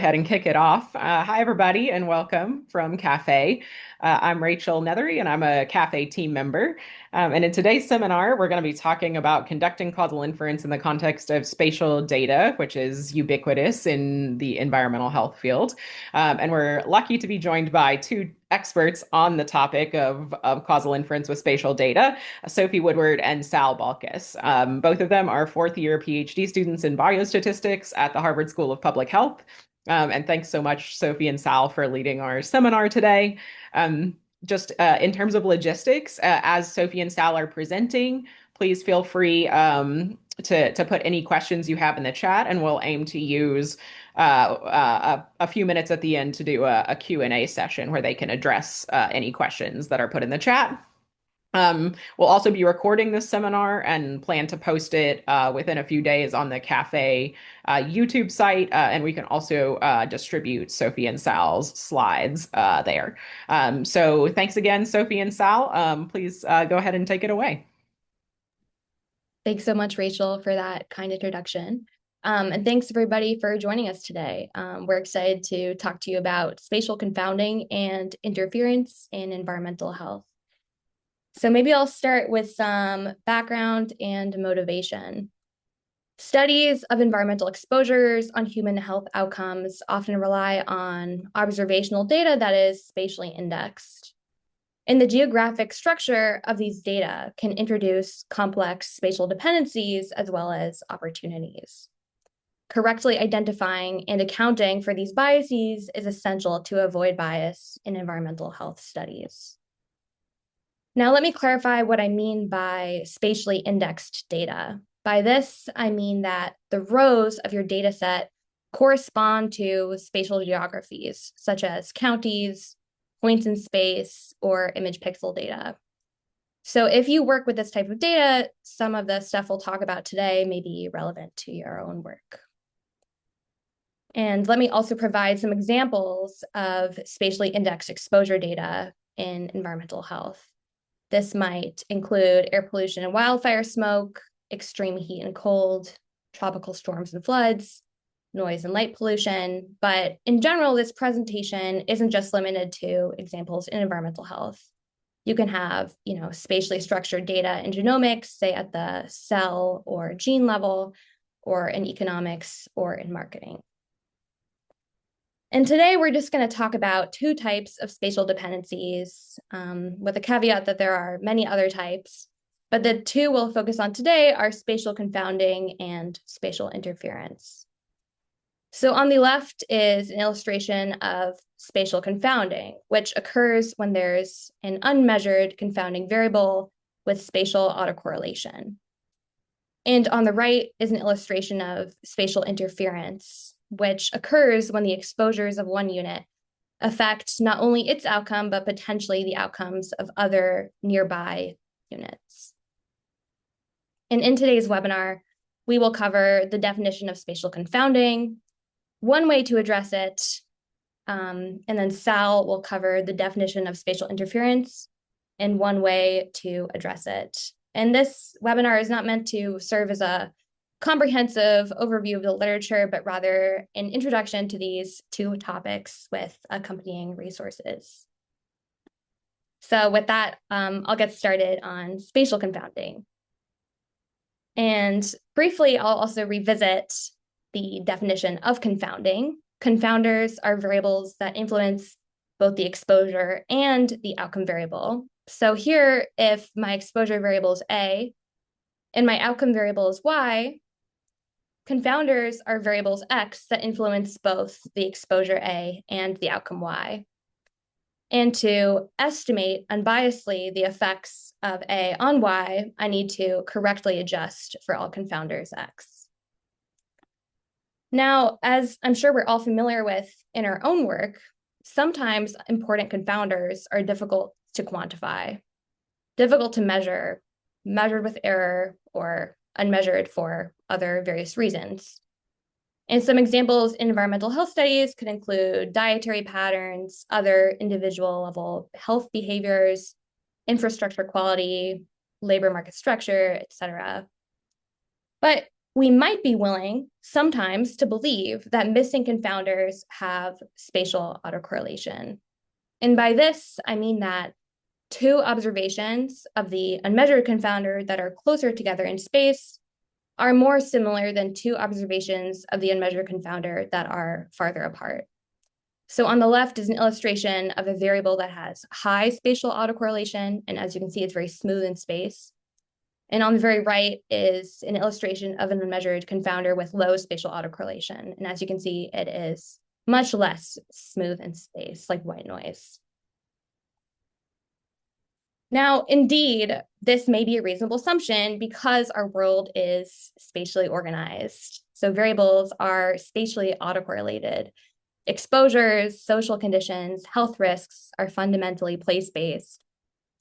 Ahead and kick it off. Hi, everybody, and welcome from Cafe. I'm Rachel Nethery, and I'm a Cafe team member. And in today's seminar, we're going to be talking about conducting causal inference in the context of spatial data, which is ubiquitous in the environmental health field. And we're lucky to be joined by two experts on the topic of causal inference with spatial data, Sophie Woodward and Sal Balkus. Both of them are fourth-year PhD students in biostatistics at the Harvard School of Public Health. And thanks so much, Sophie and Sal, for leading our seminar today. Just in terms of logistics, as Sophie and Sal are presenting, please feel free to put any questions you have in the chat, and we'll aim to use a few minutes at the end to do a Q&A session where they can address any questions that are put in the chat. We'll also be recording this seminar and plan to post it within a few days on the Cafe YouTube site, and we can also distribute Sophie and Sal's slides there. So thanks again, Sophie and Sal. Please go ahead and take it away. Thanks so much, Rachel, for that kind introduction. And thanks everybody for joining us today. We're excited to talk to you about spatial confounding and interference in environmental health. So maybe I'll start with some background and motivation. Studies of environmental exposures on human health outcomes often rely on observational data that is spatially indexed. And the geographic structure of these data can introduce complex spatial dependencies as well as opportunities. Correctly identifying and accounting for these biases is essential to avoid bias in environmental health studies. Now, let me clarify what I mean by spatially indexed data. By this, I mean that the rows of your data set correspond to spatial geographies, such as counties, points in space, or image pixel data. So if you work with this type of data, some of the stuff we'll talk about today may be relevant to your own work. And let me also provide some examples of spatially indexed exposure data in environmental health. This might include air pollution and wildfire smoke, extreme heat and cold, tropical storms and floods, noise and light pollution. But in general, this presentation isn't just limited to examples in environmental health. You can have, spatially structured data in genomics, say at the cell or gene level, or in economics or in marketing. And today we're just going to talk about two types of spatial dependencies, with a caveat that there are many other types, but the two we'll focus on today are spatial confounding and spatial interference. So on the left is an illustration of spatial confounding, which occurs when there's an unmeasured confounding variable with spatial autocorrelation. And on the right is an illustration of spatial interference, which occurs when the exposures of one unit affect not only its outcome, but potentially the outcomes of other nearby units. And in today's webinar, we will cover the definition of spatial confounding, one way to address it, and then Sal will cover the definition of spatial interference and one way to address it. And this webinar is not meant to serve as a comprehensive overview of the literature, but rather an introduction to these two topics with accompanying resources. So with that, I'll get started on spatial confounding. And briefly, I'll also revisit the definition of confounding. Confounders are variables that influence both the exposure and the outcome variable. So here, if my exposure variable is A and my outcome variable is Y, confounders are variables X that influence both the exposure A and the outcome Y. And to estimate unbiasedly the effects of A on Y, I need to correctly adjust for all confounders X. Now, as I'm sure we're all familiar with in our own work, sometimes important confounders are difficult to quantify, difficult to measure, measured with error, or unmeasured for other various reasons. And some examples in environmental health studies could include dietary patterns, other individual level health behaviors, infrastructure quality, labor market structure, etc. But we might be willing sometimes to believe that missing confounders have spatial autocorrelation. And by this, I mean that two observations of the unmeasured confounder that are closer together in space are more similar than two observations of the unmeasured confounder that are farther apart. So on the left is an illustration of a variable that has high spatial autocorrelation, and as you can see, it's very smooth in space. And on the very right is an illustration of an unmeasured confounder with low spatial autocorrelation. And as you can see, it is much less smooth in space, like white noise. Now, indeed, this may be a reasonable assumption because our world is spatially organized. So variables are spatially autocorrelated. Exposures, social conditions, health risks are fundamentally place-based,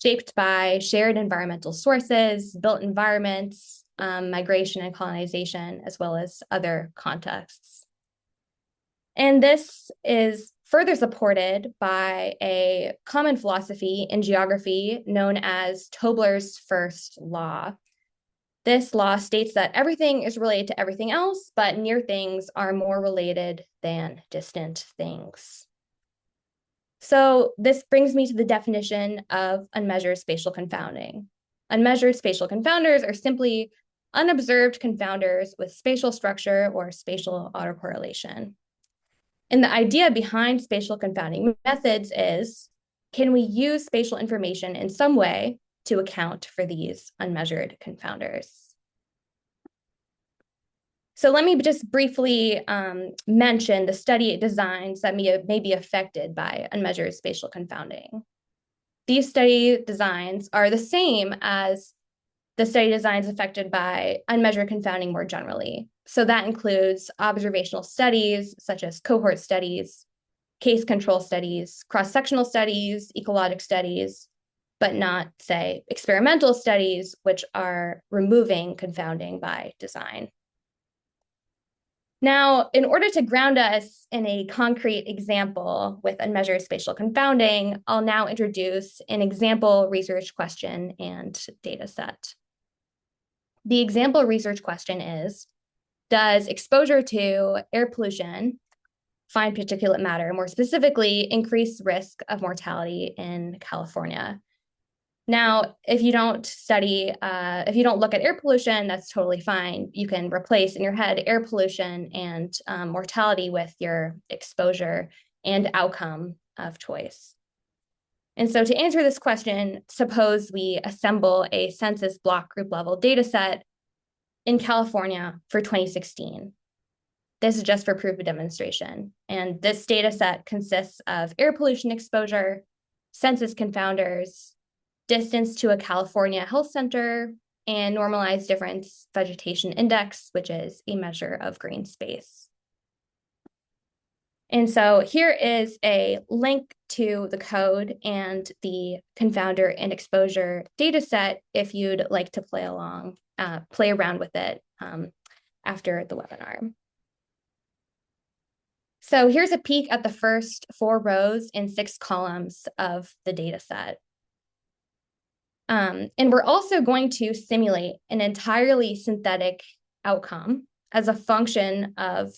shaped by shared environmental sources, built environments, migration and colonization, as well as other contexts. And this is further supported by a common philosophy in geography known as Tobler's first law. This law states that everything is related to everything else, but near things are more related than distant things. So this brings me to the definition of unmeasured spatial confounding. Unmeasured spatial confounders are simply unobserved confounders with spatial structure or spatial autocorrelation. And the idea behind spatial confounding methods is, can we use spatial information in some way to account for these unmeasured confounders? So let me just briefly mention the study designs that may be affected by unmeasured spatial confounding. These study designs are the same as the study designs affected by unmeasured confounding more generally. So that includes observational studies, such as cohort studies, case control studies, cross-sectional studies, ecologic studies, but not, say, experimental studies, which are removing confounding by design. Now, in order to ground us in a concrete example with unmeasured spatial confounding, I'll now introduce an example research question and data set. The example research question is, does exposure to air pollution, fine particulate matter, more specifically, increase risk of mortality in California? Now, if you don't look at air pollution, that's totally fine. You can replace in your head air pollution and mortality with your exposure and outcome of choice. And so to answer this question, suppose we assemble a census block group level data set in California for 2016. This is just for proof of demonstration. And this data set consists of air pollution exposure, census confounders, distance to a California health center, and normalized difference vegetation index, which is a measure of green space. And so here is a link to the code and the confounder and exposure data set if you'd like to play around with it after the webinar. So here's a peek at the first 4 rows and 6 columns of the data set. And we're also going to simulate an entirely synthetic outcome as a function of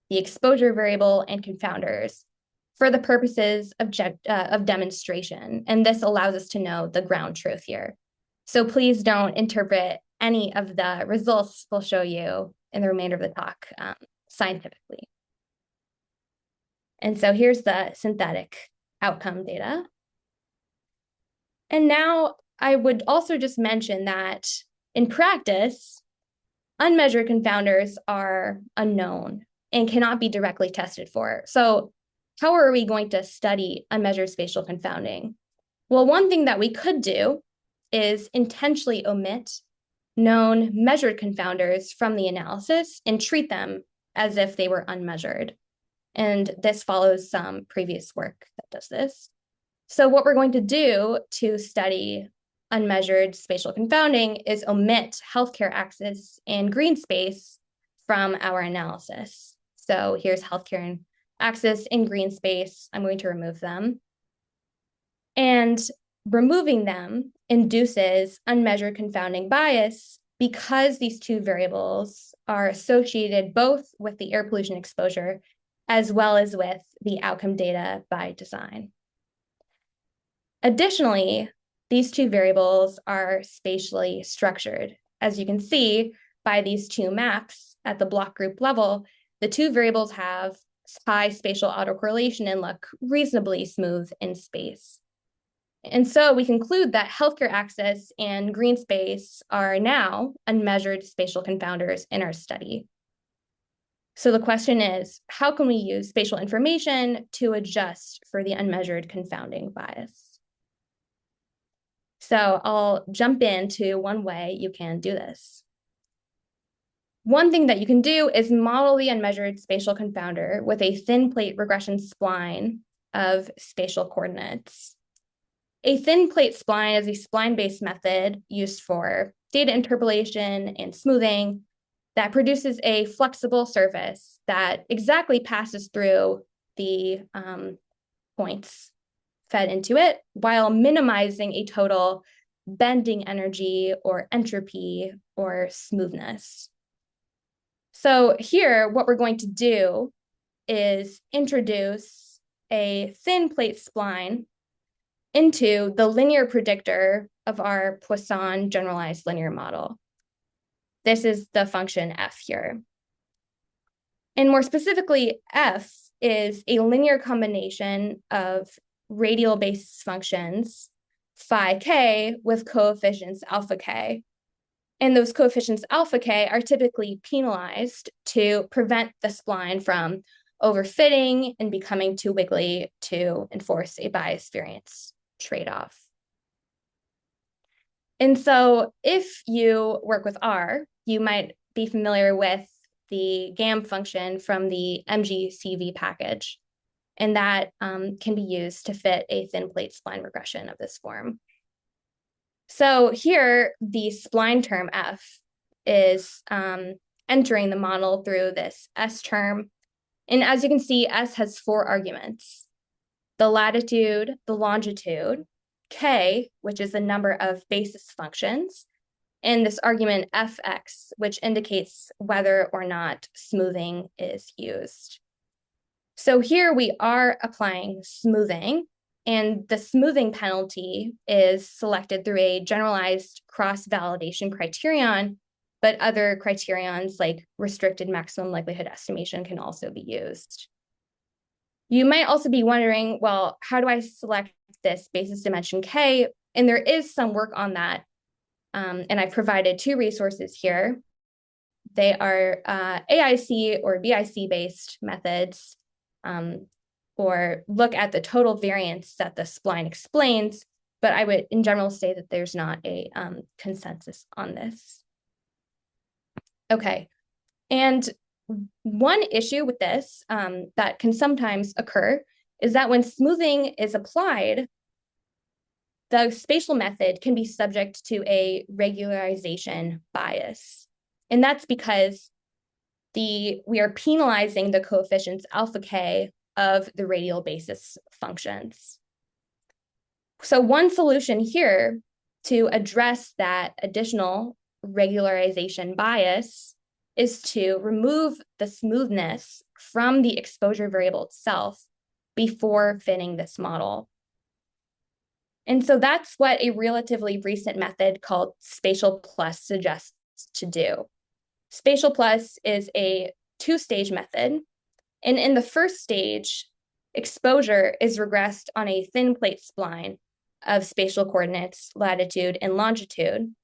the exposure variable and confounders for the purposes of demonstration. And this allows us to know the ground truth here. So please don't interpret any of the results we'll show you in the remainder of the talk scientifically. And so here's the synthetic outcome data. And now I would also just mention that in practice, unmeasured confounders are unknown and cannot be directly tested for. So how are we going to study unmeasured spatial confounding? Well, one thing that we could do is intentionally omit known measured confounders from the analysis and treat them as if they were unmeasured. And this follows some previous work that does this. So what we're going to do to study unmeasured spatial confounding is omit healthcare axis and green space from our analysis. So here's healthcare axis and green space. I'm going to remove them. And removing them induces unmeasured confounding bias because these two variables are associated both with the air pollution exposure as well as with the outcome data by design. Additionally, these two variables are spatially structured. As you can see by these two maps at the block group level, the two variables have high spatial autocorrelation and look reasonably smooth in space. And so we conclude that healthcare access and green space are now unmeasured spatial confounders in our study. So the question is, how can we use spatial information to adjust for the unmeasured confounding bias? So I'll jump into one way you can do this. One thing that you can do is model the unmeasured spatial confounder with a thin plate regression spline of spatial coordinates. A thin plate spline is a spline-based method used for data interpolation and smoothing that produces a flexible surface that exactly passes through the points fed into it while minimizing a total bending energy or entropy or smoothness. So here, what we're going to do is introduce a thin plate spline into the linear predictor of our Poisson generalized linear model. This is the function f here. And more specifically, f is a linear combination of radial basis functions, phi k, with coefficients alpha k. And those coefficients alpha k are typically penalized to prevent the spline from overfitting and becoming too wiggly to enforce a bias variance trade-off. And so if you work with R, you might be familiar with the GAM function from the MGCV package, and that can be used to fit a thin plate spline regression of this form. So here, the spline term F is entering the model through this S term. And as you can see, S has 4 arguments: the latitude, the longitude, K, which is the number of basis functions, and this argument Fx, which indicates whether or not smoothing is used. So here we are applying smoothing, and the smoothing penalty is selected through a generalized cross-validation criterion, but other criterions like restricted maximum likelihood estimation can also be used. You might also be wondering, well, how do I select this basis dimension K? And there is some work on that. And I've provided 2 resources here. They are AIC or BIC-based methods, or look at the total variance that the spline explains, but I would in general say that there's not a consensus on this. Okay, and one issue with this that can sometimes occur is that when smoothing is applied, the spatial method can be subject to a regularization bias. And that's because we are penalizing the coefficients alpha k of the radial basis functions. So one solution here to address that additional regularization bias is to remove the smoothness from the exposure variable itself before fitting this model. And so that's what a relatively recent method called Spatial Plus suggests to do. Spatial Plus is a 2-stage method. And in the first stage, exposure is regressed on a thin plate spline of spatial coordinates, latitude, and longitude.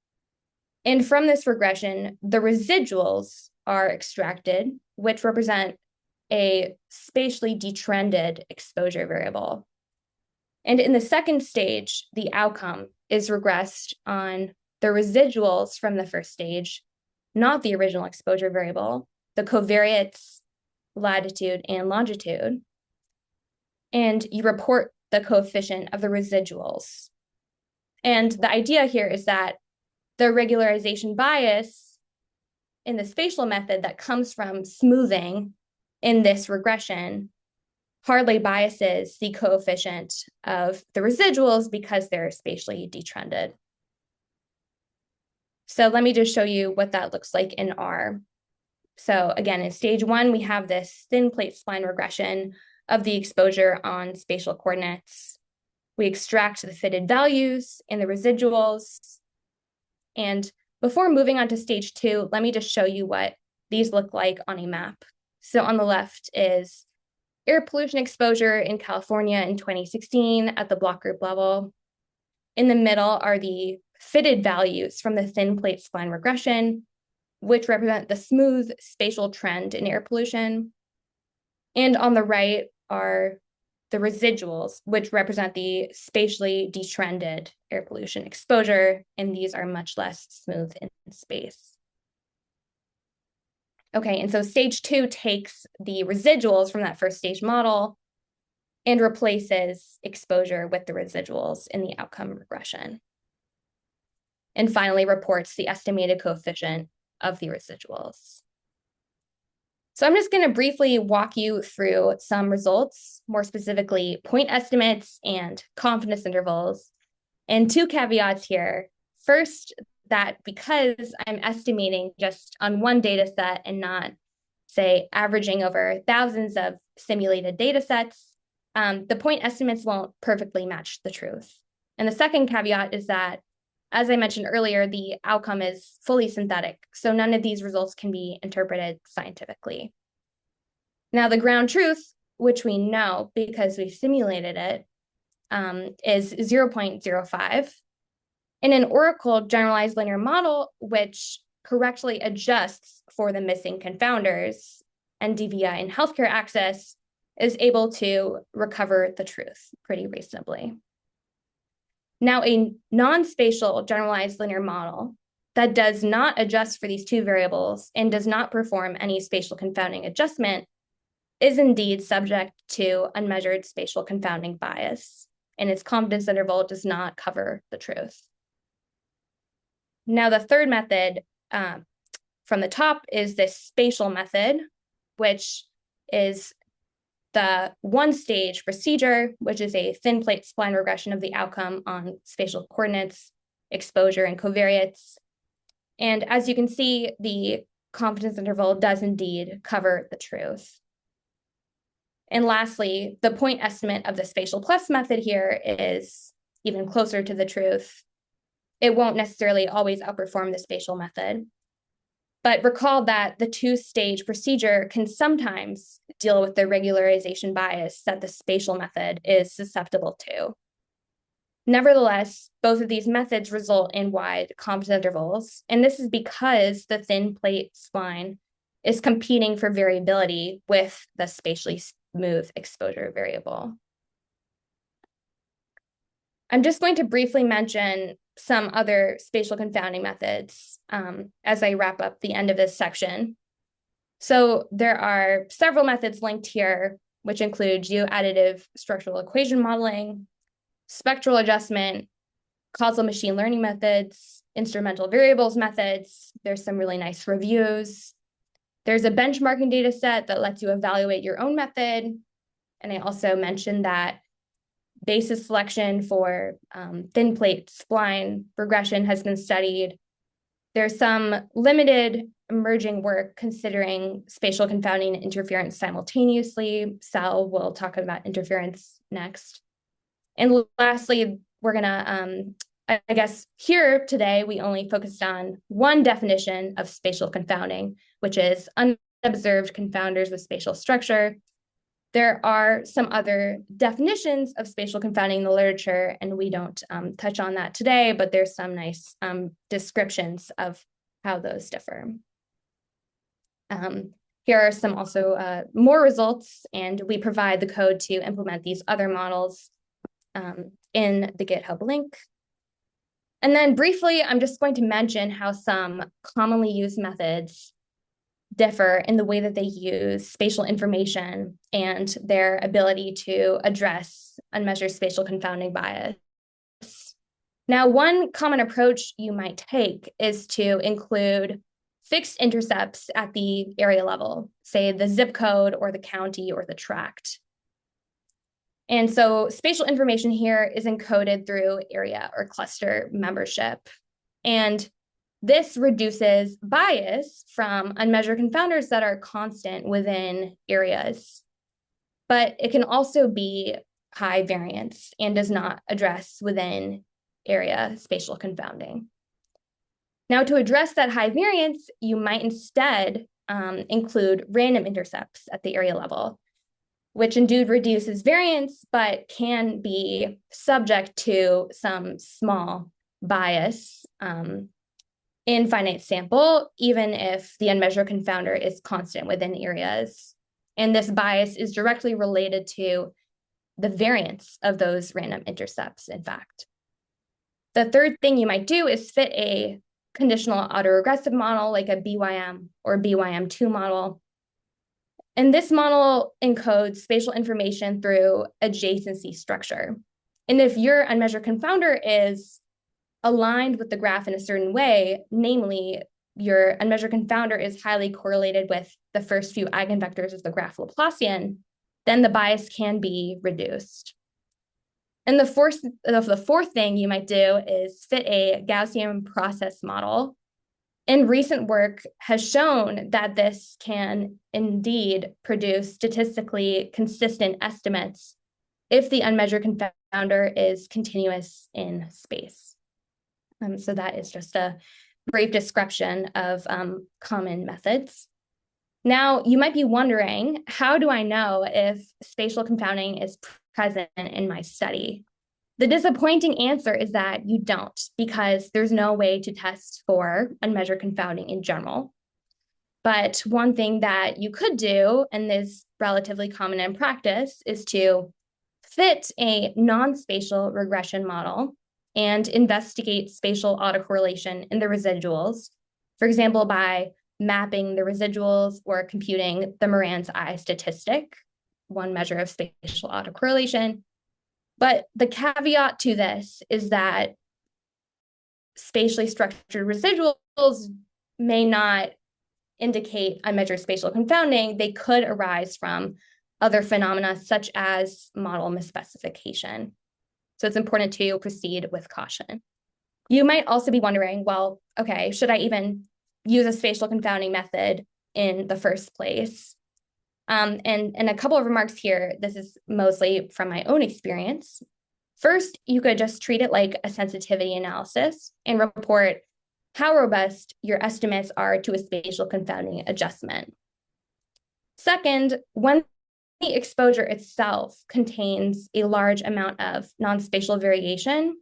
And from this regression, the residuals are extracted, which represent a spatially detrended exposure variable. And in the second stage, the outcome is regressed on the residuals from the first stage, not the original exposure variable, the covariates, latitude, and longitude. And you report the coefficient of the residuals. And the idea here is that the regularization bias in the spatial method that comes from smoothing in this regression hardly biases the coefficient of the residuals because they're spatially detrended. So let me just show you what that looks like in R. So again, in stage 1, we have this thin plate spline regression of the exposure on spatial coordinates. We extract the fitted values and the residuals. And before moving on to stage 2, let me just show you what these look like on a map. So on the left is air pollution exposure in California in 2016 at the block group level. In the middle are the fitted values from the thin plate spline regression, which represent the smooth spatial trend in air pollution. And on the right are the residuals, which represent the spatially detrended air pollution exposure, and these are much less smooth in space. Okay, and so stage 2 takes the residuals from that first stage model and replaces exposure with the residuals in the outcome regression. And finally reports the estimated coefficient of the residuals. So I'm just going to briefly walk you through some results, more specifically point estimates and confidence intervals. And 2 caveats here. First, that because I'm estimating just on one data set and not, say, averaging over thousands of simulated data sets, the point estimates won't perfectly match the truth. And the second caveat is that, as I mentioned earlier, the outcome is fully synthetic, so none of these results can be interpreted scientifically. Now, the ground truth, which we know because we've simulated it, is 0.05. In an Oracle generalized linear model, which correctly adjusts for the missing confounders, NDVI and healthcare access is able to recover the truth pretty reasonably. Now, a non-spatial generalized linear model that does not adjust for these 2 variables and does not perform any spatial confounding adjustment is indeed subject to unmeasured spatial confounding bias, and its confidence interval does not cover the truth. Now, the third method from the top is this spatial method, which is the 1-stage procedure, which is a thin plate spline regression of the outcome on spatial coordinates, exposure, and covariates. And as you can see, the confidence interval does indeed cover the truth. And lastly, the point estimate of the spatial plus method here is even closer to the truth. It won't necessarily always outperform the spatial method. But recall that the 2-stage procedure can sometimes deal with the regularization bias that the spatial method is susceptible to. Nevertheless, both of these methods result in wide confidence intervals, and this is because the thin plate spline is competing for variability with the spatially smooth exposure variable. I'm just going to briefly mention some other spatial confounding methods as I wrap up the end of this section. So there are several methods linked here, which include geoadditive structural equation modeling, spectral adjustment, causal machine learning methods, instrumental variables methods. There's some really nice reviews. There's a benchmarking data set that lets you evaluate your own method. And I also mentioned that basis selection for thin plate spline regression has been studied. There's some limited emerging work considering spatial confounding and interference simultaneously. Sal will talk about interference next. And lastly, we're gonna, I guess here today, we only focused on one definition of spatial confounding, which is unobserved confounders with spatial structure. There are some other definitions of spatial confounding in the literature, and we don't touch on that today, but there's some nice descriptions of how those differ. Here are some also more results, and we provide the code to implement these other models in the GitHub link. And then briefly, I'm just going to mention how some commonly used methods differ in the way that they use spatial information and their ability to address unmeasured spatial confounding bias. Now, one common approach you might take is to include fixed intercepts at the area level, say the zip code or the county or the tract. And so spatial information here is encoded through area or cluster membership. And This reduces bias from unmeasured confounders that are constant within areas. But it can also be high variance and does not address within area spatial confounding. Now, to address that high variance, you might instead include random intercepts at the area level, which indeed reduces variance, but can be subject to some small bias in finite sample, even if the unmeasured confounder is constant within areas. And this bias is directly related to the variance of those random intercepts, in fact. The third thing you might do is fit a conditional autoregressive model like a BYM or BYM2 model. And this model encodes spatial information through adjacency structure. And if your unmeasured confounder is aligned with the graph in a certain way, namely your unmeasured confounder is highly correlated with the first few eigenvectors of the graph Laplacian, then the bias can be reduced. And the fourth thing you might do is fit a Gaussian process model. And recent work has shown that this can indeed produce statistically consistent estimates if the unmeasured confounder is continuous in space. So that is just a brief description of common methods. Now, you might be wondering, how do I know if spatial confounding is present in my study? The disappointing answer is that you don't, because there's no way to test for unmeasured confounding in general. But one thing that you could do, and is relatively common in practice, is to fit a non-spatial regression model and investigate spatial autocorrelation in the residuals, for example, by mapping the residuals or computing the Moran's I statistic, one measure of spatial autocorrelation. But the caveat to this is that spatially structured residuals may not indicate unmeasured spatial confounding. They could arise from other phenomena such as model misspecification. So it's important to proceed with caution. You might also be wondering, well, okay, should I even use a spatial confounding method in the first place? And a couple of remarks here. This is mostly from my own experience. First, you could just treat it like a sensitivity analysis and report how robust your estimates are to a spatial confounding adjustment. Second, when the exposure itself contains a large amount of non-spatial variation,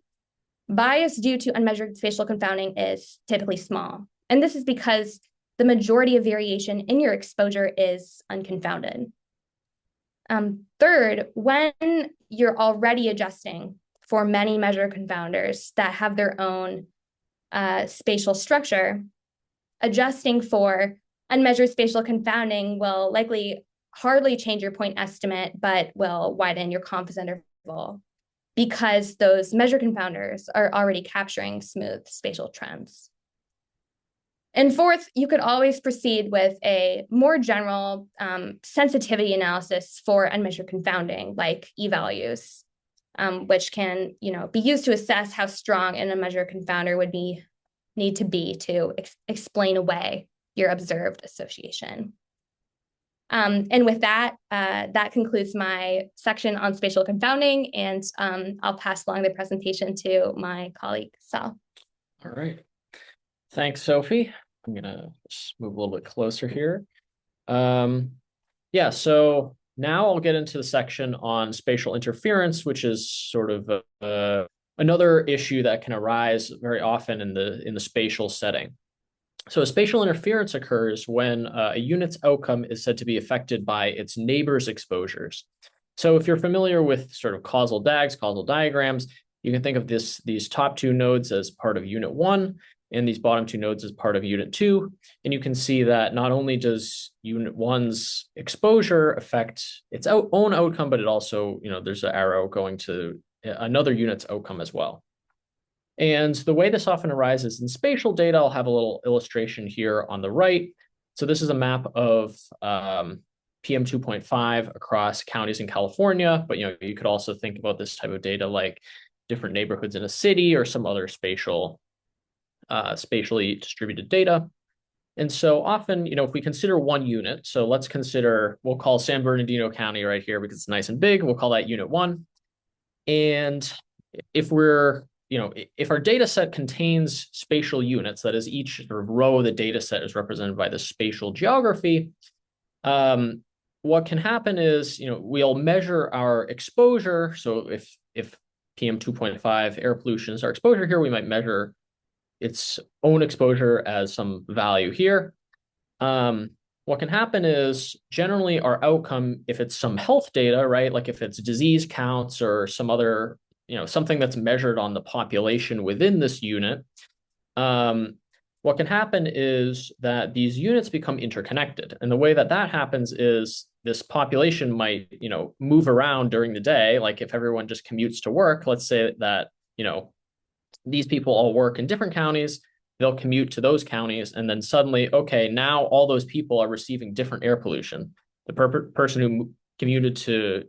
bias due to unmeasured spatial confounding is typically small. And this is because the majority of variation in your exposure is unconfounded. Third, when you're already adjusting for many measured confounders that have their own spatial structure, adjusting for unmeasured spatial confounding will likely hardly change your point estimate, but will widen your confidence interval because those measured confounders are already capturing smooth spatial trends. And fourth, you could always proceed with a more general sensitivity analysis for unmeasured confounding, like e-values, which can, be used to assess how strong an unmeasured confounder would need to be to explain away your observed association. And with that, that concludes my section on spatial confounding, and I'll pass along the presentation to my colleague, Sal. All right. Thanks, Sophie. I'm gonna just move a little bit closer here. Yeah, so now I'll get into the section on spatial interference, which is sort of another issue that can arise very often in the spatial setting. So spatial interference occurs when a unit's outcome is said to be affected by its neighbor's exposures. So if you're familiar with sort of causal diagrams, you can think of these top two nodes as part of unit 1 and these bottom two nodes as part of unit 2. And you can see that not only does unit 1's exposure affect its own outcome, but it also, there's an arrow going to another unit's outcome as well. And the way this often arises in spatial data, I'll have a little illustration here on the right. So this is a map of PM 2.5 across counties in California, but you could also think about this type of data like different neighborhoods in a city or some other spatial spatially distributed data. And so often, if we consider one unit, so let's consider, we'll call San Bernardino County right here because it's nice and big. We'll call that unit 1. And if if our data set contains spatial units, that is each sort of row of the data set is represented by the spatial geography, what can happen is, we'll measure our exposure. So if PM 2.5 air pollution is our exposure here, we might measure its own exposure as some value here. What can happen is generally our outcome, if it's some health data, right, like if it's disease counts or some other, something that's measured on the population within this unit, what can happen is that these units become interconnected. And the way that that happens is this population might, move around during the day. Like if everyone just commutes to work, let's say that, these people all work in different counties, they'll commute to those counties, and then suddenly, okay, now all those people are receiving different air pollution. The person who commuted to,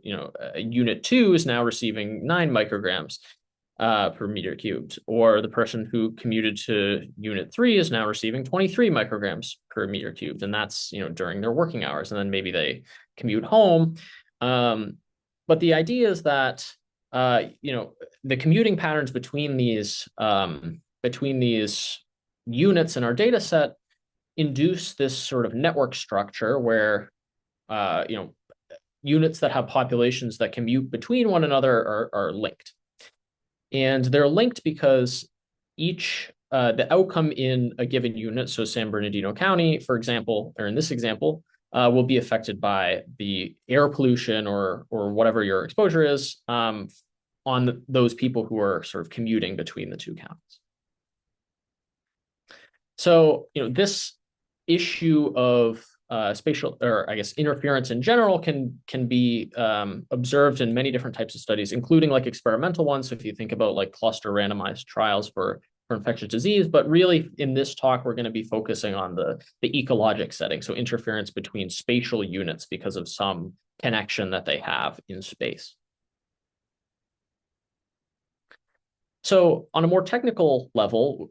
unit 2 is now receiving 9 micrograms per meter cubed, or the person who commuted to unit 3 is now receiving 23 micrograms per meter cubed, and that's, during their working hours, and then maybe they commute home. But the idea is that the commuting patterns between these units in our data set induce this sort of network structure where units that have populations that commute between one another are linked. And they're linked because each the outcome in a given unit, so San Bernardino County, for example, or in this example, will be affected by the air pollution or whatever your exposure is on those people who are sort of commuting between the two counties. So, this issue of spatial, or I guess interference in general, can be observed in many different types of studies, including like experimental ones. So if you think about like cluster randomized trials for infectious disease, but really in this talk, we're going to be focusing on the ecologic setting. So interference between spatial units because of some connection that they have in space. So on a more technical level,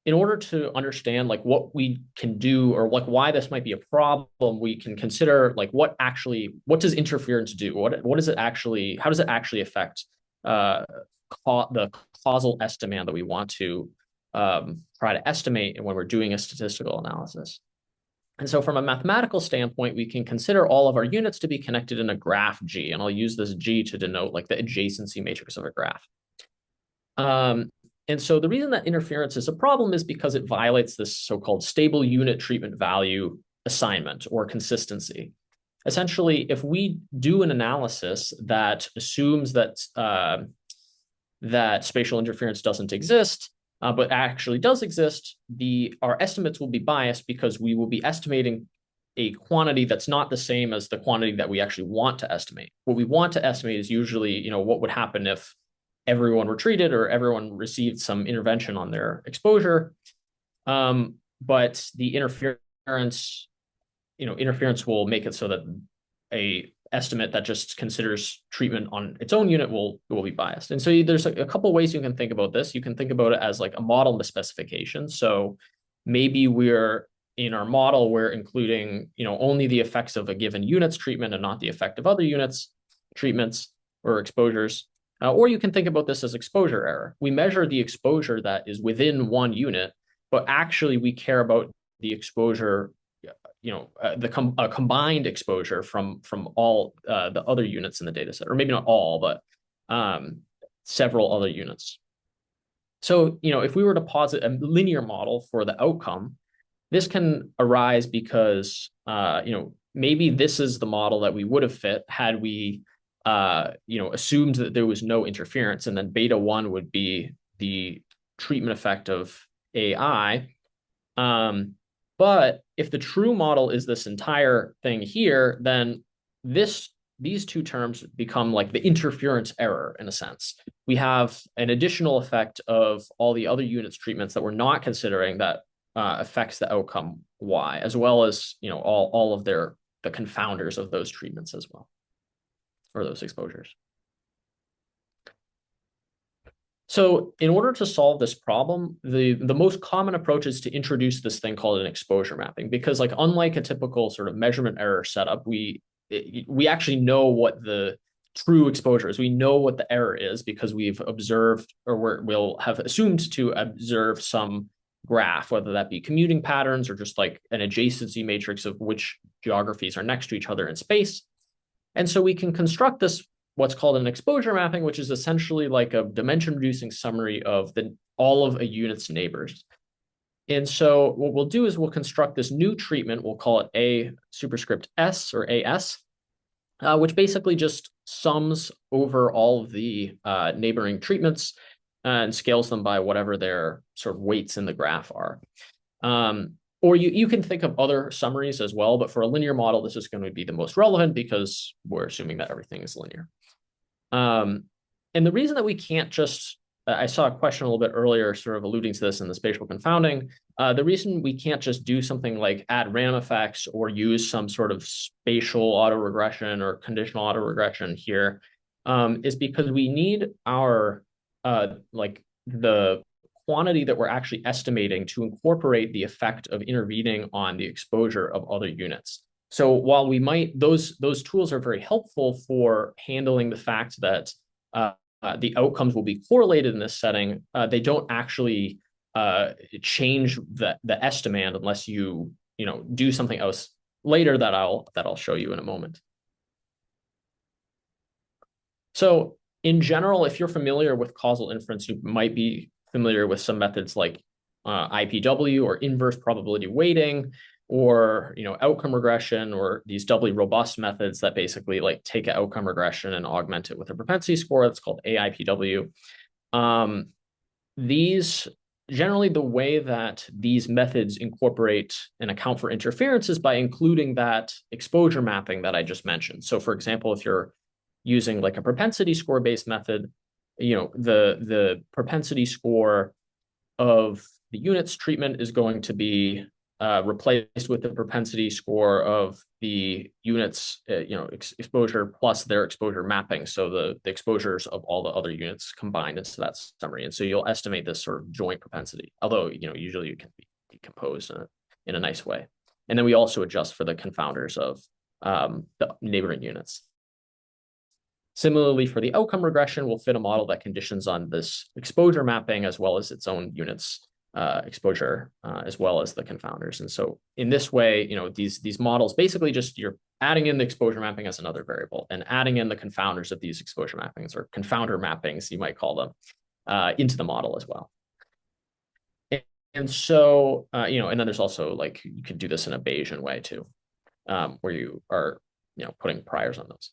in order to understand like what we can do or like why this might be a problem, we can consider like what does interference do? What does it actually, how does it actually affect the causal estimand that we want to try to estimate when we're doing a statistical analysis? And so from a mathematical standpoint, we can consider all of our units to be connected in a graph G, and I'll use this G to denote like the adjacency matrix of a graph. And so the reason that interference is a problem is because it violates this so-called stable unit treatment value assignment or consistency. Essentially, if we do an analysis that assumes that that spatial interference doesn't exist, but actually does exist, our estimates will be biased because we will be estimating a quantity that's not the same as the quantity that we actually want to estimate. What we want to estimate is usually, what would happen if everyone were treated or everyone received some intervention on their exposure. But the interference will make it so that a estimate that just considers treatment on its own unit will be biased. And so there's a couple of ways you can think about this. You can think about it as like a model misspecification. So maybe in our model, we're including, only the effects of a given unit's treatment and not the effect of other units' treatments or exposures. Or you can think about this as exposure error. We measure the exposure that is within one unit, but actually we care about the exposure, a combined exposure from all the other units in the data set, or maybe not all, but several other units. So, if we were to posit a linear model for the outcome, this can arise because, maybe this is the model that we would have fit had we assumed that there was no interference, and then beta 1 would be the treatment effect of AI. But if the true model is this entire thing here, then these two terms become like the interference error in a sense. We have an additional effect of all the other units treatments that we're not considering that affects the outcome Y, as well as all of the confounders of those treatments as well, or those exposures. So in order to solve this problem, the most common approach is to introduce this thing called an exposure mapping, because like unlike a typical sort of measurement error setup, we actually know what the true exposure is. We know what the error is because we've observed, or we'll have assumed to observe some graph, whether that be commuting patterns or just like an adjacency matrix of which geographies are next to each other in space. And so we can construct this, what's called an exposure mapping, which is essentially like a dimension reducing summary of all of a unit's neighbors. And so what we'll do is we'll construct this new treatment. We'll call it A superscript S or AS, which basically just sums over all of the neighboring treatments and scales them by whatever their sort of weights in the graph are. Or you can think of other summaries as well, but for a linear model, this is going to be the most relevant because we're assuming that everything is linear. And the reason that we can't just, I saw a question a little bit earlier sort of alluding to this in the spatial confounding. The reason we can't just do something like add random effects or use some sort of spatial autoregression or conditional autoregression here is because we need our, like the quantity that we're actually estimating to incorporate the effect of intervening on the exposure of other units. So while we might, those tools are very helpful for handling the fact that the outcomes will be correlated in this setting, they don't actually change the estimand unless you do something else later that I'll show you in a moment. So in general, if you're familiar with causal inference, you might be familiar with some methods like IPW or inverse probability weighting, or outcome regression, or these doubly robust methods that basically like take an outcome regression and augment it with a propensity score. That's called AIPW. These generally, the way that these methods incorporate and account for interference is by including that exposure mapping that I just mentioned. So for example, if you're using like a propensity score based method, the propensity score of the unit's treatment is going to be replaced with the propensity score of the unit's exposure plus their exposure mapping. So the exposures of all the other units combined into that summary. And so you'll estimate this sort of joint propensity, although usually it can be decomposed in a nice way. And then we also adjust for the confounders of the neighboring units. Similarly, for the outcome regression, we'll fit a model that conditions on this exposure mapping as well as its own units exposure, as well as the confounders. And so in this way, these models basically just you're adding in the exposure mapping as another variable and adding in the confounders of these exposure mappings, or confounder mappings, you might call them, into the model as well. And so, and then there's also like, you could do this in a Bayesian way too, where you are, putting priors on those.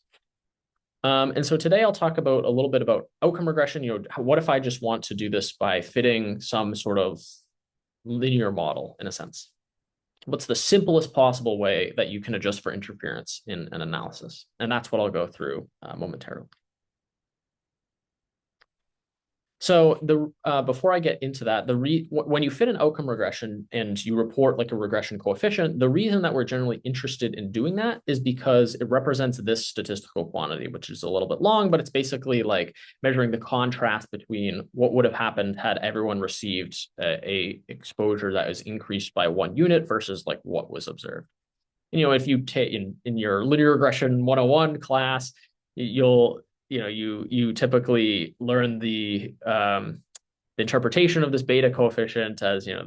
And so today I'll talk about a little bit about outcome regression. What if I just want to do this by fitting some sort of linear model in a sense? What's the simplest possible way that you can adjust for interference in an analysis? And that's what I'll go through momentarily. So before I get into that, when you fit an outcome regression and you report like a regression coefficient, the reason that we're generally interested in doing that is because it represents this statistical quantity, which is a little bit long, but it's basically like measuring the contrast between what would have happened had everyone received a exposure that is increased by 1 unit versus like what was observed. If you take in your linear regression 101 class, you typically learn the interpretation of this beta coefficient as how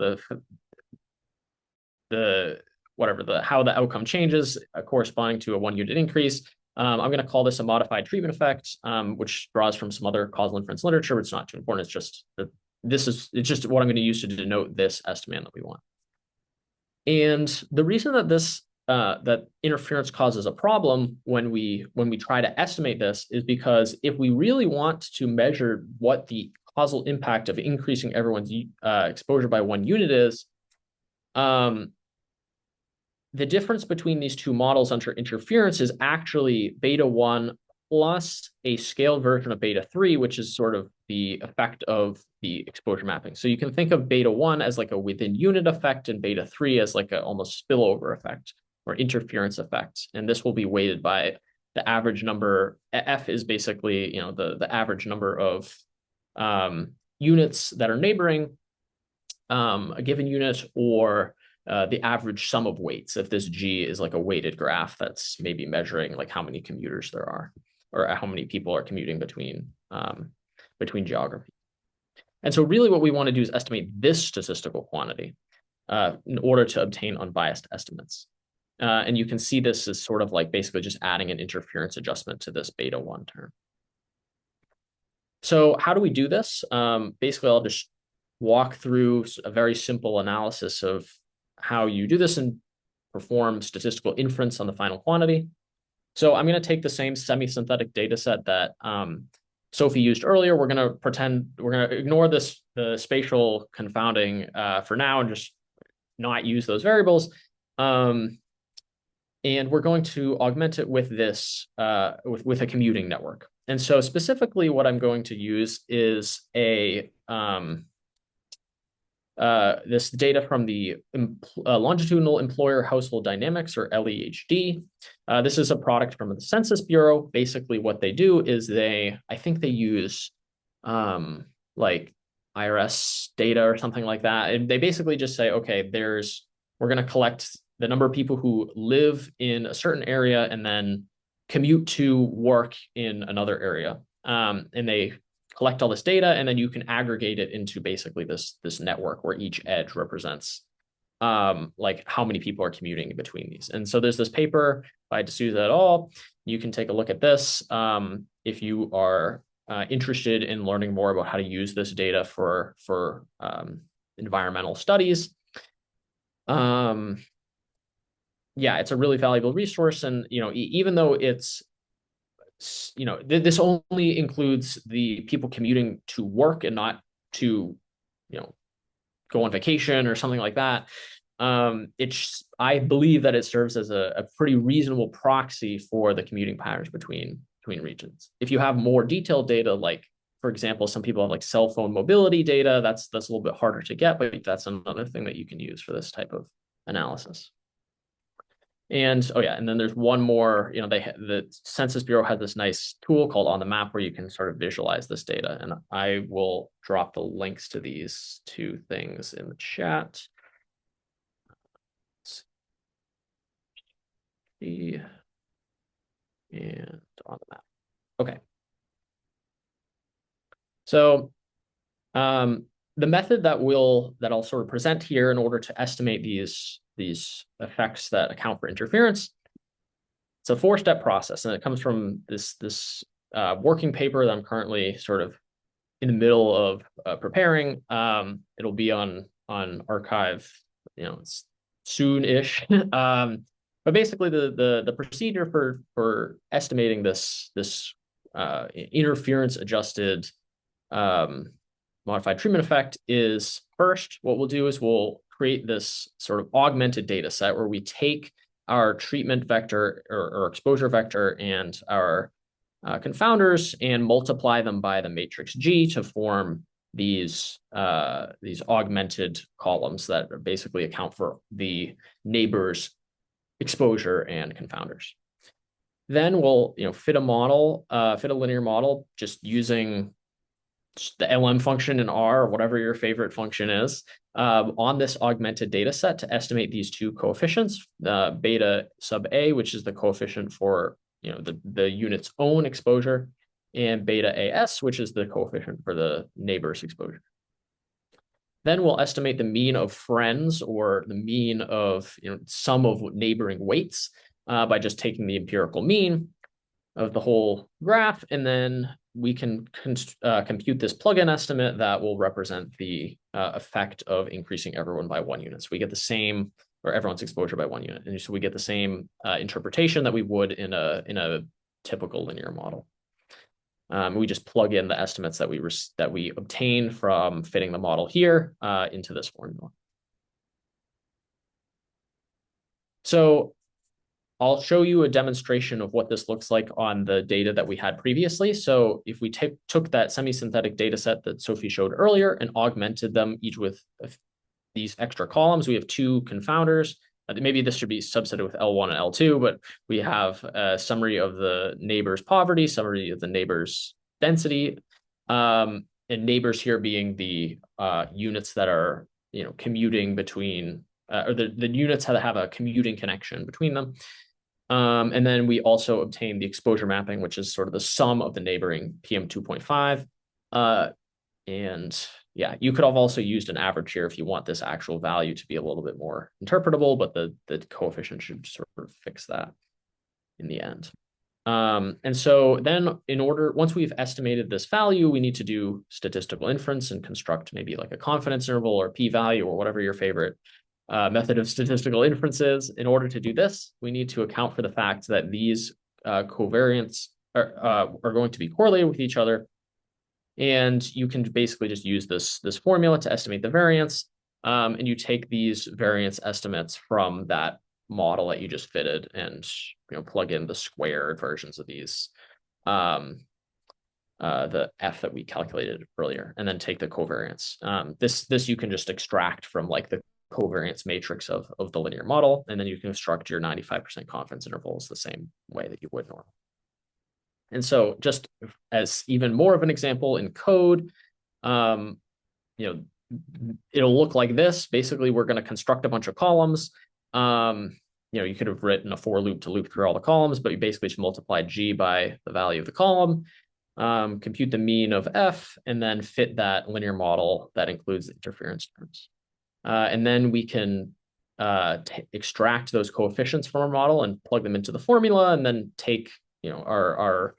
the outcome changes corresponding to a 1 unit increase. I'm going to call this a modified treatment effect, which draws from some other causal inference literature. It's not too important. It's just what I'm going to use to denote this estimand that we want. And the reason that that interference causes a problem when we try to estimate this is because if we really want to measure what the causal impact of increasing everyone's exposure by 1 unit is, the difference between these two models under interference is actually beta 1 plus a scaled version of beta 3, which is sort of the effect of the exposure mapping. So you can think of beta 1 as like a within unit effect and beta 3 as like a almost spillover effect or interference effect. And this will be weighted by the average number. F is basically, the average number of units that are neighboring a given unit, or the average sum of weights, if this G is like a weighted graph that's maybe measuring like how many commuters there are, or how many people are commuting between geography. And so really what we want to do is estimate this statistical quantity in order to obtain unbiased estimates. And you can see this as sort of like basically just adding an interference adjustment to this beta 1 term. So how do we do this? Basically, I'll just walk through a very simple analysis of how you do this and perform statistical inference on the final quantity. So I'm going to take the same semi-synthetic data set that Sophie used earlier. We're going to ignore the spatial confounding for now and just not use those variables. And we're going to augment it with this, with a commuting network. And so specifically what I'm going to use is this data from the Longitudinal Employer Household Dynamics, or LEHD. This is a product from the Census Bureau. Basically what they do is I think they use like IRS data or something like that. And they basically just say, okay, we're going to collect the number of people who live in a certain area and then commute to work in another area. And they collect all this data, and then you can aggregate it into basically this network where each edge represents like how many people are commuting between these. And so there's this paper by D'Souza et al. You can take a look at this if you are interested in learning more about how to use this data for environmental studies. Yeah, it's a really valuable resource. And, even though it's, this only includes the people commuting to work and not to, go on vacation or something like that. I believe that it serves as a pretty reasonable proxy for the commuting patterns between regions. If you have more detailed data, like, for example, some people have like cell phone mobility data, that's a little bit harder to get, but that's another thing that you can use for this type of analysis. And and then there's one more, the Census Bureau has this nice tool called On the Map where you can sort of visualize this data. And I will drop the links to these two things in the chat. And On the Map. Okay. So the method that I'll sort of present here in order to estimate these effects that account for interference, it's a 4-step process, and it comes from this working paper that I'm currently sort of in the middle of preparing. It'll be on archive, it's soon-ish. But basically, the procedure for estimating this interference adjusted modified treatment effect is, first, what we'll do is we'll create this sort of augmented data set where we take our treatment vector or exposure vector and our confounders and multiply them by the matrix G to form these augmented columns that basically account for the neighbor's exposure and confounders. Then we'll fit a linear model just using the LM function in R, or whatever your favorite function is, on this augmented data set to estimate these two coefficients, beta sub A, which is the coefficient for the unit's own exposure, and beta AS, which is the coefficient for the neighbor's exposure. Then we'll estimate the mean of friends, or the mean of sum of neighboring weights, by just taking the empirical mean of the whole graph, and then we can compute this plug-in estimate that will represent the effect of increasing everyone by 1 unit. So we get the same, or everyone's exposure by 1 unit, and so we get the same interpretation that we would in a typical linear model. We just plug in the estimates that we obtain from fitting the model here into this formula. So I'll show you a demonstration of what this looks like on the data that we had previously. So if we took that semi-synthetic data set that Sophie showed earlier and augmented them each with these extra columns, we have 2 confounders. Maybe this should be subsetted with L1 and L2, but we have a summary of the neighbor's poverty, summary of the neighbor's density. and neighbors here being the units that are, commuting between, or the units that have a commuting connection between them. And then we also obtain the exposure mapping, which is sort of the sum of the neighboring PM 2.5. And yeah, you could have also used an average here if you want this actual value to be a little bit more interpretable, but the coefficient should sort of fix that in the end. And so then once we've estimated this value, we need to do statistical inference and construct maybe like a confidence interval or p-value or whatever your favorite method of statistical inference is. In order to do this, we need to account for the fact that these covariants are going to be correlated with each other. And you can basically just use this formula to estimate the variance. And you take these variance estimates from that model that you just fitted and plug in the squared versions of these, the F that we calculated earlier, and then take the covariance. This you can just extract from like the covariance matrix of the linear model, and then you can construct your 95% confidence intervals the same way that you would normally. And so just as even more of an example in code, it'll look like this. Basically, we're going to construct a bunch of columns. You could have written a for loop to loop through all the columns, but you basically just multiply G by the value of the column, compute the mean of F, and then fit that linear model that includes the interference terms. And then we can extract those coefficients from our model and plug them into the formula, and then take our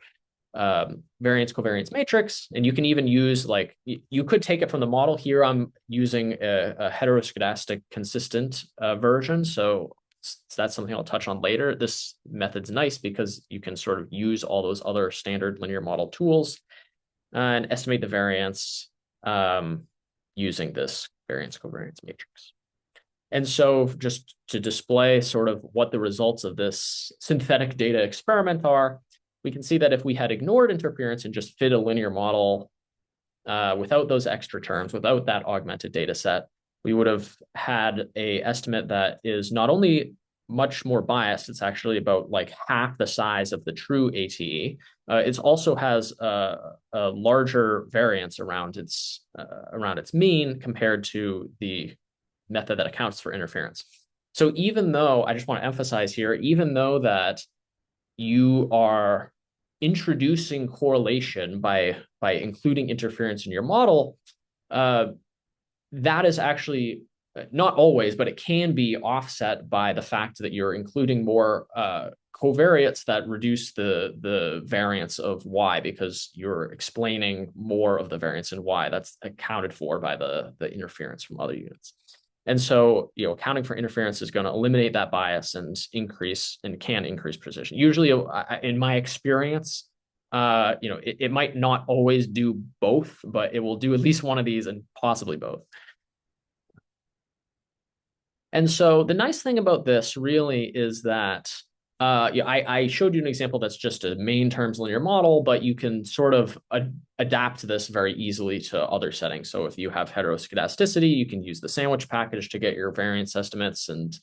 variance covariance matrix. And you can even use, like, you could take it from the model. Here I'm using a heteroscedastic consistent version, so that's something I'll touch on later. This method's nice because you can sort of use all those other standard linear model tools and estimate the variance using this variance covariance matrix. And so just to display sort of what the results of this synthetic data experiment are, we can see that if we had ignored interference and just fit a linear model without those extra terms, without that augmented data set, we would have had an estimate that is not only much more biased, it's actually about like half the size of the true ATE. It also has a larger variance around its mean compared to the method that accounts for interference. So even though, I just want to emphasize here, even though that you are introducing correlation by including interference in your model, that is actually not always, but it can be offset by the fact that you're including more covariates that reduce the variance of Y, because you're explaining more of the variance in Y that's accounted for by the interference from other units. And so, accounting for interference is going to eliminate that bias and can increase precision. Usually, in my experience, it might not always do both, but it will do at least one of these and possibly both. And so the nice thing about this really is that I showed you an example that's just a main terms linear model, but you can sort of adapt this very easily to other settings. So if you have heteroscedasticity, you can use the sandwich package to get your variance estimates and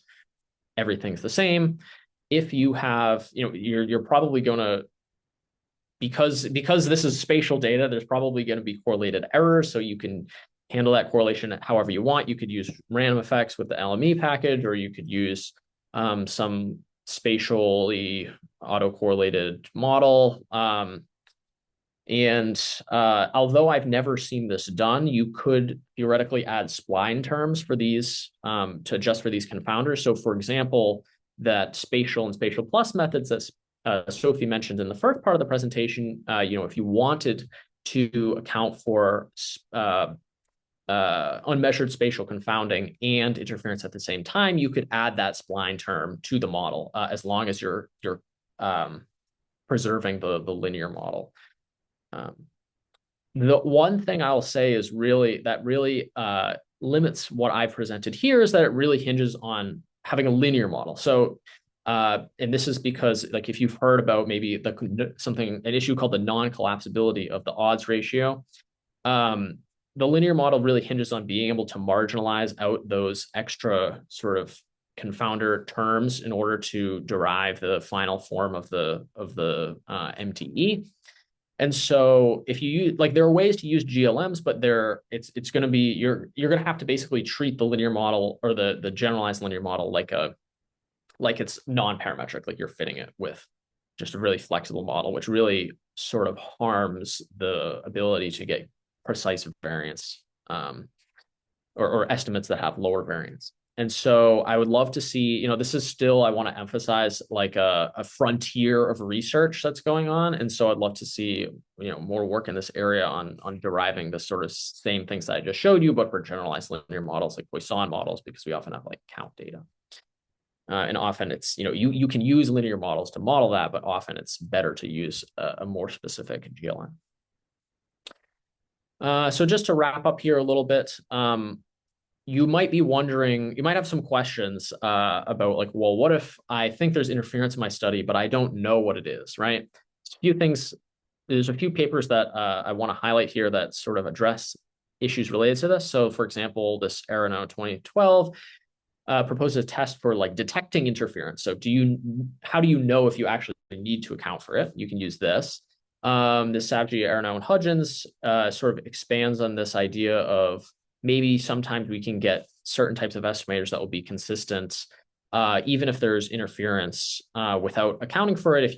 everything's the same. If you have, you're probably going to, because this is spatial data, there's probably going to be correlated errors. So you can handle that correlation however you want. You could use random effects with the LME package, or you could use some spatially autocorrelated model. Although I've never seen this done, you could theoretically add spline terms for these to adjust for these confounders. So for example, that spatial and spatial plus methods that Sophie mentioned in the first part of the presentation, if you wanted to account for unmeasured spatial confounding and interference at the same time, you could add that spline term to the model as long as you're preserving the linear model. The one thing I'll say is really limits what I've presented here is that it really hinges on having a linear model. So, and this is because, like, if you've heard about maybe an issue called the non-collapsibility of the odds ratio, the linear model really hinges on being able to marginalize out those extra sort of confounder terms in order to derive the final form of the MTE. And so if you use, like, there are ways to use GLMs, but it's going to be, you're going to have to basically treat the linear model or the generalized linear model like it's non-parametric, like you're fitting it with just a really flexible model, which really sort of harms the ability to get precise variance, or estimates that have lower variance. And so I would love to see, this is still, I want to emphasize, like a frontier of research that's going on. And so I'd love to see, more work in this area on deriving the sort of same things that I just showed you, but for generalized linear models like Poisson models, because we often have like count data. And often it's, you can use linear models to model that, but often it's better to use a more specific GLM. So just to wrap up here a little bit, you might be wondering, you might have some questions about like, well, what if I think there's interference in my study, but I don't know what it is, right? There's a few papers that I want to highlight here that sort of address issues related to this. So for example, this Arano 2012 proposes a test for like detecting interference. So how do you know if you actually need to account for it? You can use this. This Savji, Arano, and Hudgens sort of expands on this idea of maybe sometimes we can get certain types of estimators that will be consistent, even if there's interference, without accounting for it. If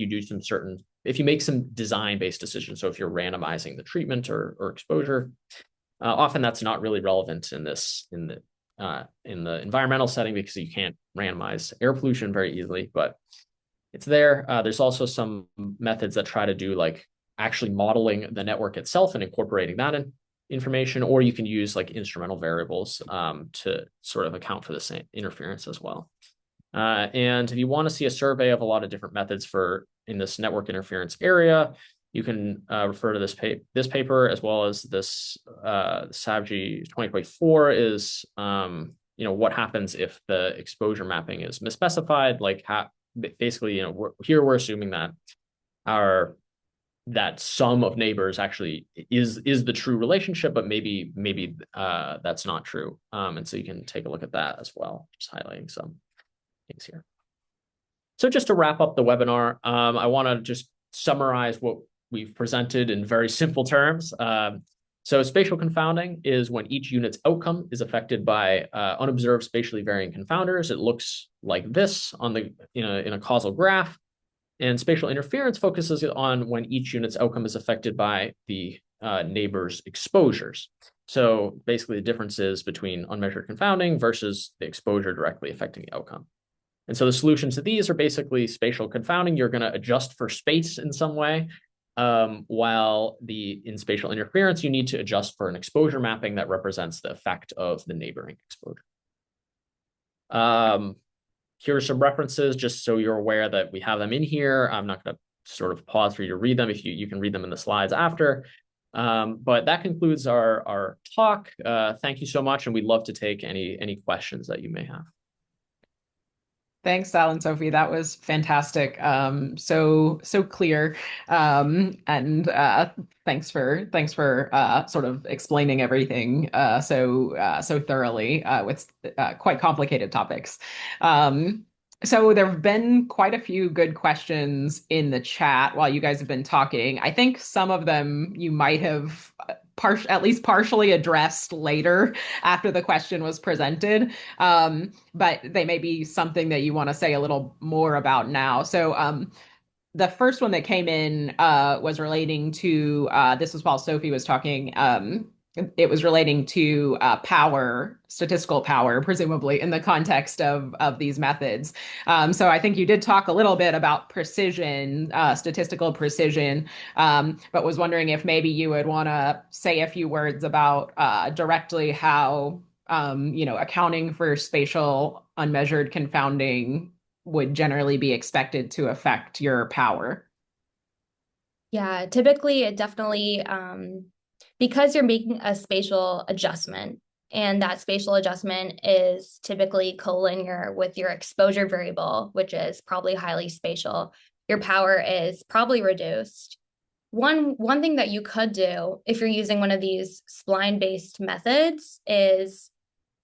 you make some design-based decisions, so if you're randomizing the treatment or exposure, often that's not really relevant in the environmental setting because you can't randomize air pollution very easily, but it's there. There's also some methods that try to do like actually modeling the network itself and incorporating that information, or you can use like instrumental variables to sort of account for the same interference as well. And if you want to see a survey of a lot of different methods in this network interference area, you can refer to this paper, as well as this Savji 2024 is, what happens if the exposure mapping is misspecified. Like basically, we're assuming that sum of neighbors actually is the true relationship, but maybe that's not true. And so you can take a look at that as well, just highlighting some things here. So just to wrap up the webinar, I want to just summarize what we've presented in very simple terms. So spatial confounding is when each unit's outcome is affected by unobserved spatially varying confounders. It looks like this in a causal graph. And spatial interference focuses on when each unit's outcome is affected by the neighbor's exposures. So basically the differences between unmeasured confounding versus the exposure directly affecting the outcome. And so the solutions to these are basically spatial confounding. You're going to adjust for space in some way, while in spatial interference, you need to adjust for an exposure mapping that represents the effect of the neighboring exposure. Here are some references, just so you're aware that we have them in here. I'm not going to sort of pause for you to read them. If you can read them in the slides after. But that concludes our talk. Thank you so much, and we'd love to take any questions that you may have. Thanks, Sal and Sophie. That was fantastic. So clear. And thanks for sort of explaining everything so thoroughly with quite complicated topics. So there have been quite a few good questions in the chat while you guys have been talking. I think some of them you might have at least partially addressed later after the question was presented, but they may be something that you want to say a little more about now. So the first one that came in was relating to, this was while Sophie was talking, it was relating to statistical power, presumably in the context of these methods. So I think you did talk a little bit about precision, statistical precision, but was wondering if maybe you would want to say a few words about directly how, accounting for spatial unmeasured confounding would generally be expected to affect your power. Yeah, typically it definitely, because you're making a spatial adjustment, and that spatial adjustment is typically collinear with your exposure variable, which is probably highly spatial, your power is probably reduced. One thing that you could do if you're using one of these spline-based methods is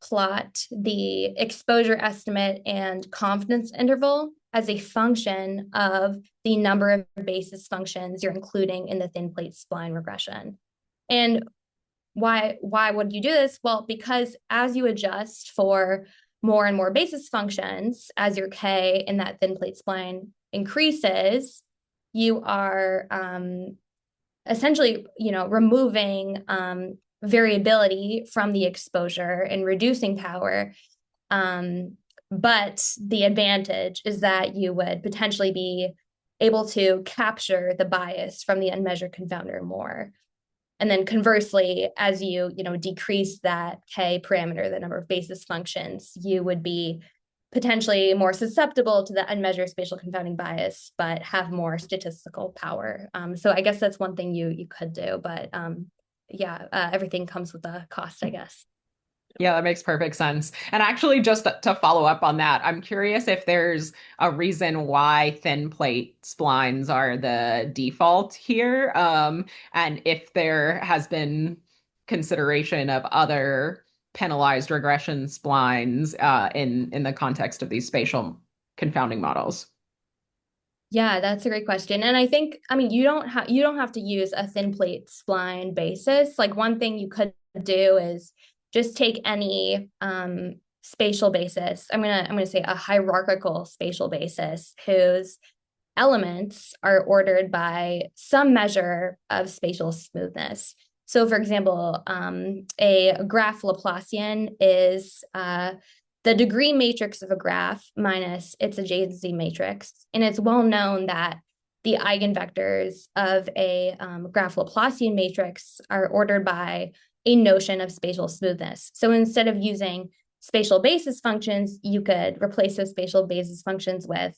plot the exposure estimate and confidence interval as a function of the number of basis functions you're including in the thin plate spline regression. And why would you do this? Well, because as you adjust for more and more basis functions, as your K in that thin plate spline increases, you are essentially, removing variability from the exposure and reducing power. But the advantage is that you would potentially be able to capture the bias from the unmeasured confounder more. And then conversely, as you decrease that K parameter, the number of basis functions, you would be potentially more susceptible to the unmeasured spatial confounding bias, but have more statistical power. So I guess that's one thing you could do, but everything comes with a cost, I guess. Yeah, that makes perfect sense. And actually, just to follow up on that, I'm curious if there's a reason why thin plate splines are the default here, and if there has been consideration of other penalized regression splines in the context of these spatial confounding models. Yeah, that's a great question. And I think, you don't have to use a thin plate spline basis. Like one thing you could do is just take any spatial basis. I'm gonna say a hierarchical spatial basis whose elements are ordered by some measure of spatial smoothness. So for example, a graph Laplacian is the degree matrix of a graph minus its adjacency matrix. And it's well known that the eigenvectors of a graph Laplacian matrix are ordered by a notion of spatial smoothness. So instead of using spatial basis functions, you could replace those spatial basis functions with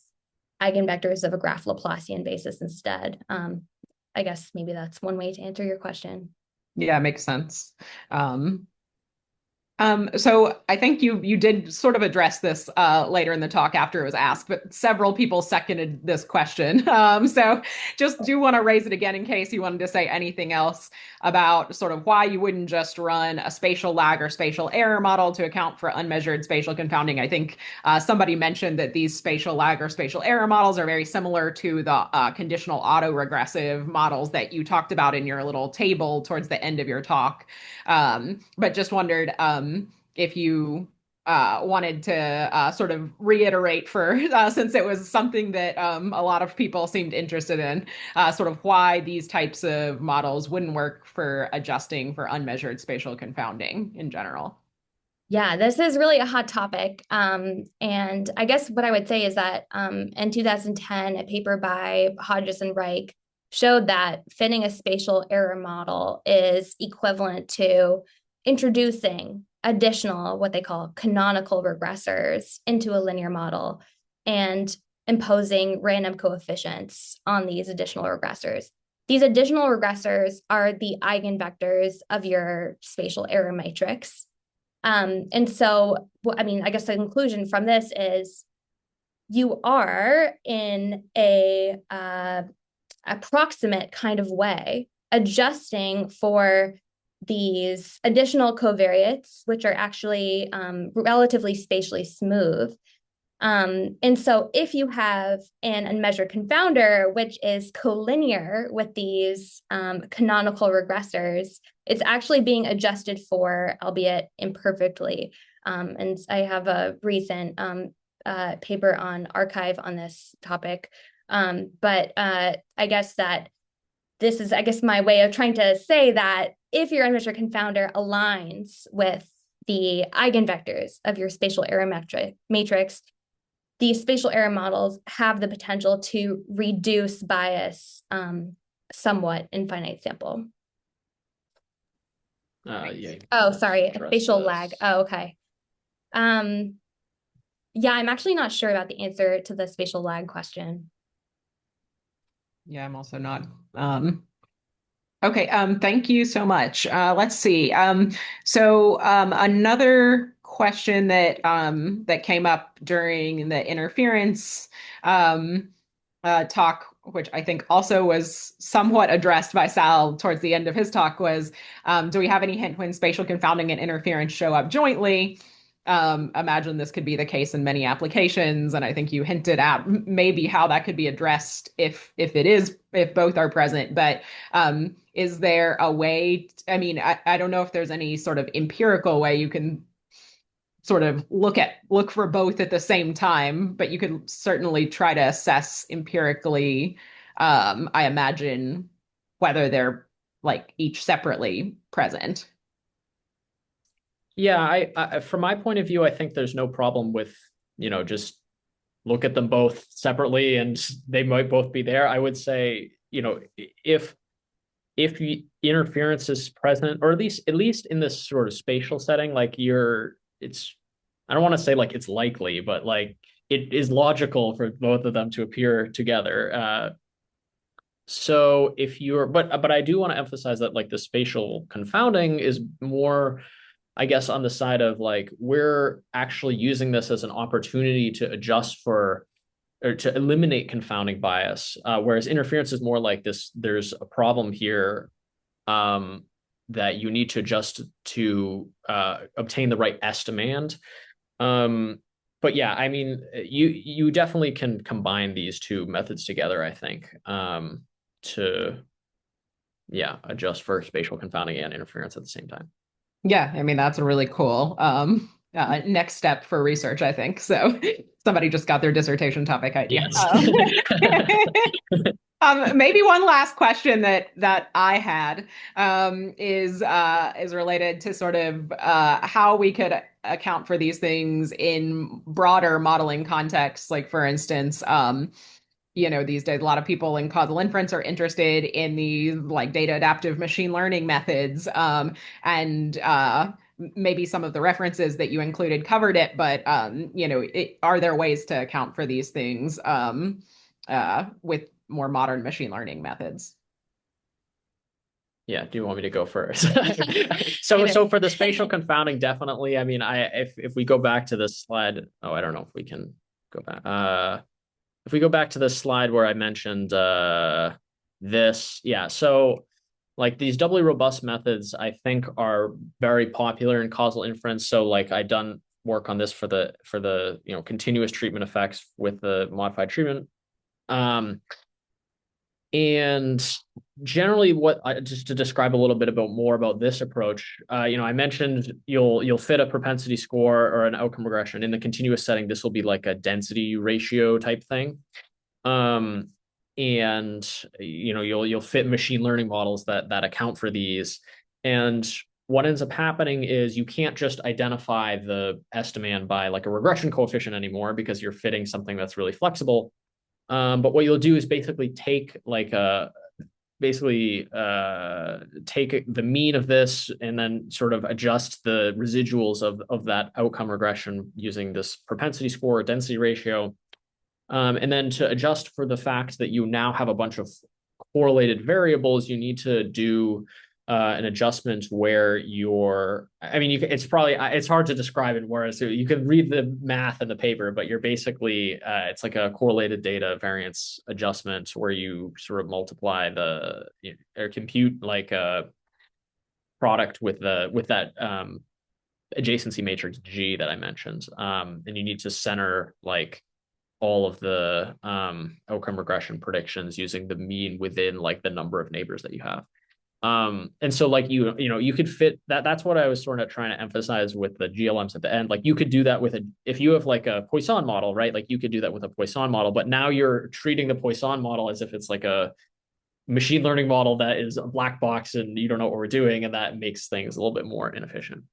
eigenvectors of a graph Laplacian basis instead. I guess maybe that's one way to answer your question. Yeah, makes sense. So I think you did sort of address this later in the talk after it was asked, but several people seconded this question. So just do want to raise it again in case you wanted to say anything else about sort of why you wouldn't just run a spatial lag or spatial error model to account for unmeasured spatial confounding. I think somebody mentioned that these spatial lag or spatial error models are very similar to the conditional autoregressive models that you talked about in your little table towards the end of your talk. But just wondered if you wanted to sort of reiterate for, since it was something that a lot of people seemed interested in, sort of why these types of models wouldn't work for adjusting for unmeasured spatial confounding in general. Yeah, this is really a hot topic. And I guess what I would say is that in 2010, a paper by Hodges and Reich showed that fitting a spatial error model is equivalent to introducing additional, what they call canonical regressors into a linear model and imposing random coefficients on these additional regressors. These additional regressors are the eigenvectors of your spatial error matrix. And so, I guess the conclusion from this is you are in a approximate kind of way adjusting for these additional covariates, which are actually relatively spatially smooth. And so if you have an unmeasured confounder, which is collinear with these canonical regressors, it's actually being adjusted for, albeit imperfectly. And I have a recent paper on arXiv on this topic. But I guess that this is, my way of trying to say that if your unmeasured confounder aligns with the eigenvectors of your spatial error matrix, these spatial error models have the potential to reduce bias somewhat in finite sample. Yeah. Oh, sorry, spatial lag. Oh, okay. Yeah, I'm actually not sure about the answer to the spatial lag question. Yeah, I'm also not. Okay, thank you so much. Let's see. So another question that that came up during the interference talk, which I think also was somewhat addressed by Sal towards the end of his talk, was do we have any hint when spatial confounding and interference show up jointly? imagine this could be the case in many applications, and I think you hinted at maybe how that could be addressed if both are present. But is there a way? I mean, I don't know if there's any sort of empirical way you can sort of look for both at the same time, but you could certainly try to assess empirically, I imagine, whether they're like each separately present. Yeah, from my point of view, I think there's no problem with, just look at them both separately and they might both be there. I would say, if interference is present, or at least in this sort of spatial setting, like I don't want to say like it's likely, but like it is logical for both of them to appear together. So if you're, but I do want to emphasize that like the spatial confounding is more, I guess, on the side of like we're actually using this as an opportunity to adjust for or to eliminate confounding bias, whereas interference is more like this. There's a problem here that you need to adjust to obtain the right estimand. But yeah, I mean, you definitely can combine these two methods together, I think, to adjust for spatial confounding and interference at the same time. Yeah, I mean, that's a really cool next step for research, I think. So somebody just got their dissertation topic idea. Yes. Maybe one last question that I had is related to sort of how we could account for these things in broader modeling contexts. Like, for instance, these days, a lot of people in causal inference are interested in these like data adaptive machine learning methods. And maybe some of the references that you included covered it, but are there ways to account for these things with more modern machine learning methods? Yeah, do you want me to go first? So for the spatial confounding, definitely. I mean, if we go back to this slide, I don't know if we can go back. If we go back to this slide where I mentioned this, yeah, so like these doubly robust methods, I think are very popular in causal inference. So like I done work on this for the continuous treatment effects with the modified treatment. And generally, just to describe a little bit more about this approach, I mentioned you'll fit a propensity score or an outcome regression in the continuous setting. This will be like a density ratio type thing, and you'll fit machine learning models that account for these. And what ends up happening is you can't just identify the estimand by like a regression coefficient anymore because you're fitting something that's really flexible. But what you'll do is basically take take the mean of this and then sort of adjust the residuals of that outcome regression using this propensity score or density ratio. And then to adjust for the fact that you now have a bunch of correlated variables, you need to do an adjustment where it's hard to describe in words. So you can read the math in the paper, but you're basically, it's like a correlated data variance adjustment where you sort of multiply or compute like a product with that adjacency matrix G that I mentioned. And you need to center like all of the outcome regression predictions using the mean within like the number of neighbors that you have. And so like you could fit that. That's what I was sort of trying to emphasize with the GLMs at the end. Like you could do that if you have like a Poisson model, right? Like you could do that with a Poisson model, but now you're treating the Poisson model as if it's like a machine learning model that is a black box and you don't know what we're doing, and that makes things a little bit more inefficient.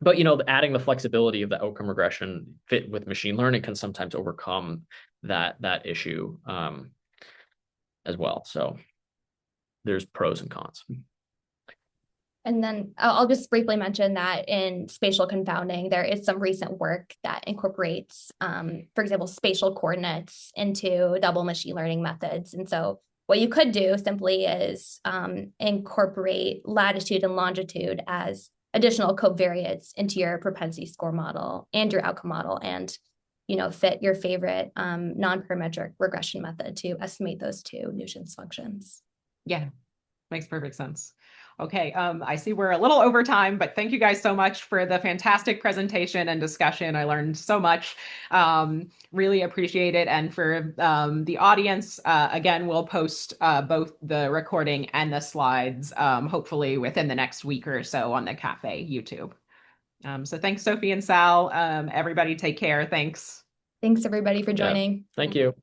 But adding the flexibility of the outcome regression fit with machine learning can sometimes overcome that issue as well. So there's pros and cons. And then I'll just briefly mention that in spatial confounding, there is some recent work that incorporates, for example, spatial coordinates into double machine learning methods. And so what you could do simply is incorporate latitude and longitude as additional covariates into your propensity score model and your outcome model, and fit your favorite non-parametric regression method to estimate those two nuisance functions. Yeah, makes perfect sense. Okay, I see we're a little over time, but thank you guys so much for the fantastic presentation and discussion. I learned so much. Really appreciate it. And for the audience, again, we'll post both the recording and the slides, hopefully within the next week or so on the Cafe YouTube. So thanks, Sophie and Sal. Everybody take care. Thanks. Thanks everybody for Yeah. joining. Thank you.